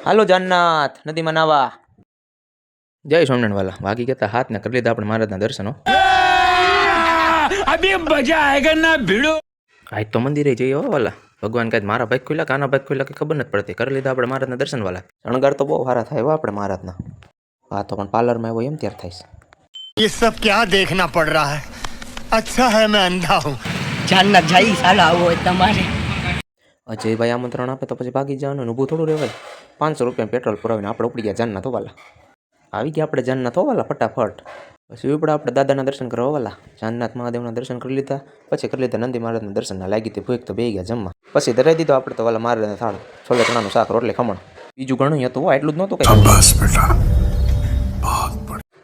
હાલો જાનનાથ નદીમાં નાવા. જય સ્વામિનારાયણ વાલા. વાગી ગયા હાથ ને કરી લીધા આપણે મહારાજના દર્શનો. અભી મજા આયેગા ના ભીડો. આજ તો મંદિરે જઈએ હો વાલા. ભગવાન કાંઈ મારા ભાઈ ખુલ્લા કાના ભાઈ ખુલ્લા કે ખબર નથી પડતી. કરી લીધા આપણે મહારાજના દર્શન વાલા. શણગાર તો બહુ સારા થાય હો આપણે મહારાજના. હા તો પણ પાર્લરમાં એવો એમ ત્યાર થાય. ये सब क्या देखना पड़ रहा है? अच्छा है मैं अंधा हूँ. જાનનાથ જાય સાલા આવો હોય તમારે. અજયભાઈ આમંત્રણ આપે તો પછી ભાગી જવાનું. ઊભું થોડું રહેવાય. 500 રૂપિયા પેટ્રોલ પુરાવીને આપણે ઉપડી ગયા જાનનાથ વાલા. આવી ગયા આપણે જાનનાથ વાલા ફટાફટ. પછી ઉપડે આપણે દાદાના દર્શન કરવા વાલા. જાનનાથ મહાદેવના દર્શન કરી લીધા. પછી કરી લીધા નંદી મહારાજના દર્શન. લાગી હતી ભૂખ તો બે ગયા જમવા. પછી ધરાઈ દીધો આપણે તો વાલા મહારાજને થાળ. છોલે ચણાનું શાક રોટલી ખમણ. બીજું ઘણું હતું એટલું જ નહોતું કઈ.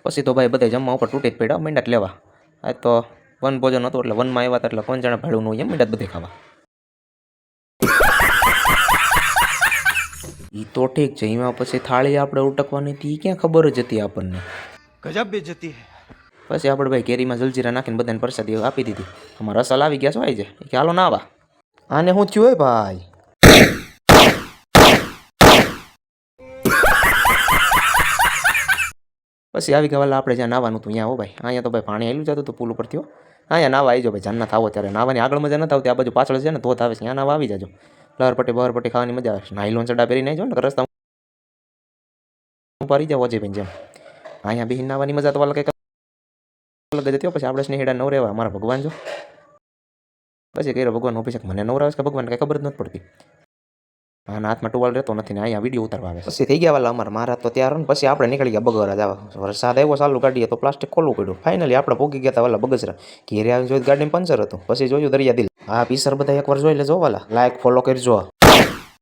પછી તો ભાઈ બધા જમવા ઉપર તૂટી જ પડ્યા મીંડાટ લેવા. આજ તો વન ભોજન હતું એટલે વનમાં આવ્યા હતા એટલે 5 જણા ભાડું એમ મીંડાટ બધે ખાવા. એ તો ઠીક છે. એમાં પછી થાળી આપણે ઉટકવાની હતી ક્યાં ખબર જ હતી આપણને. गजब बेइज्जती है. પછી આપણે ભાઈ કેરીમાં જલજીરા નાખીને બધાને પ્રસાદી આપી દીધી. અમારા રસલ આવી ગયા શું આવી છે કે હાલો ના આવા. આને શું થયું હોય ભાઈ. પછી આવી ગયા વાલા આપણે જ્યાં નાવાનું હતું ત્યાં હો ભાઈ. અહીંયા તો ભાઈ પાણી આવેલું જતું હતું પુલ ઉપરથી. અહીંયા નાવા આવી જાઓ ભાઈ. જાનનાથ આવો ત્યારે નાવાની આગળ મજા નથી આવતી. આ બાજુ પાછળ છે ને ધોધ આવે છે ત્યાં નાવા આવી જાજો. લહરપટ્ટી બહરપટ્ટી ખાવાની મજા આવે. નાયલોન ચડા પહેરી નહીં જો ને રસ્તા ઉપાડી જાવ અજયભાઈ જેમ. અહીંયા બી નાવાની મજા તો વાલા કંઈક અલગ જ હતી. પછી આપણે સ્નેહીડા નવ રહેવા અમારા ભગવાન જો. પછી કર્યો ભગવાન અભિષેક. મને નવરાવે કે ભગવાન કંઈ ખબર જ નથી પડતી. આના હાથમાં ટુવાલ રહેતો નથી ને અહીંયા વિડીયો ઉતારવા આવે. પછી થઈ ગયા વાલા અમારા મહારાજ તો ત્યાર ને પછી આપણે નીકળી ગયા બગોરા જવા. વરસાદ આવ્યો ચાલુ ગાડીએ તો પ્લાસ્ટિક ખોલવું પડ્યું. ફાઇનલી આપણે પોગી ગયા હતા વાલા બગસરા. ઘેરે આવીને જોયું ગાડીમાં પંચર હતું. પછી જોયું દરિયા દિલ. હા પીસર બધા એકવાર જોઈ લેજો વાલા. લાઈક ફોલો કરજો.